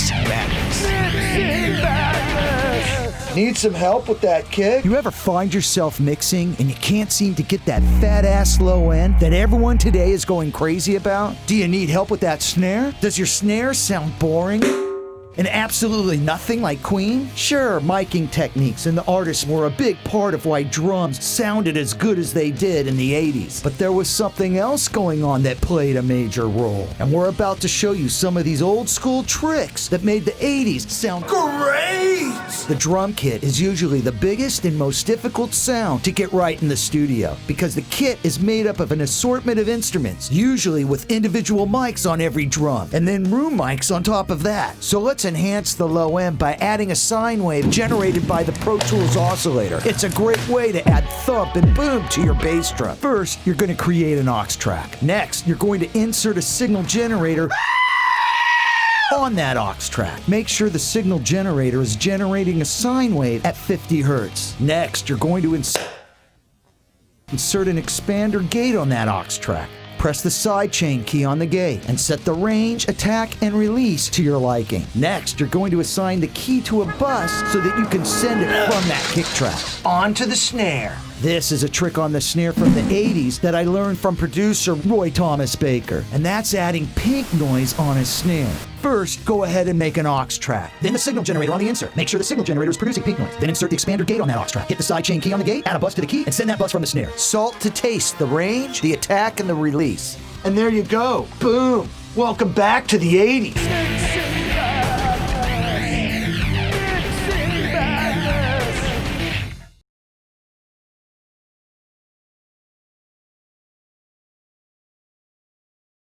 Mixing Madness. Need some help with that, kid? You ever find yourself mixing and you can't seem to get that fat-ass low end that everyone today is going crazy about? Do you need help with that snare? Does your snare sound boring and absolutely nothing like Queen? Sure, miking techniques and the artists were a big part of why drums sounded as good as they did in the 80s. But there was something else going on that played a major role. And we're about to show you some of these old school tricks that made the 80s sound great! The drum kit is usually the biggest and most difficult sound to get right in the studio because the kit is made up of an assortment of instruments, usually with individual mics on every drum, and then room mics on top of that. So let's enhance the low end by adding a sine wave generated by the Pro Tools oscillator. It's a great way to add thump and boom to your bass drum. First, you're going to create an aux track. Next, you're going to insert a signal generator on that aux track. Make sure the signal generator is generating a sine wave at 50 hertz. Next, you're going to insert an expander gate on that aux track. Press the sidechain key on the gate and set the range, attack, and release to your liking. Next, you're going to assign the key to a bus so that you can send it from that kick track onto the snare. This is a trick on the snare from the 80s that I learned from producer Roy Thomas Baker, and that's adding pink noise on a snare. First, go ahead and make an aux track. Then the signal generator on the insert. Make sure the signal generator is producing pink noise. Then insert the expander gate on that aux track. Hit the sidechain key on the gate, add a bus to the key, and send that bus from the snare. Salt to taste the range, the attack, and the release. And there you go. Boom. Welcome back to the 80s.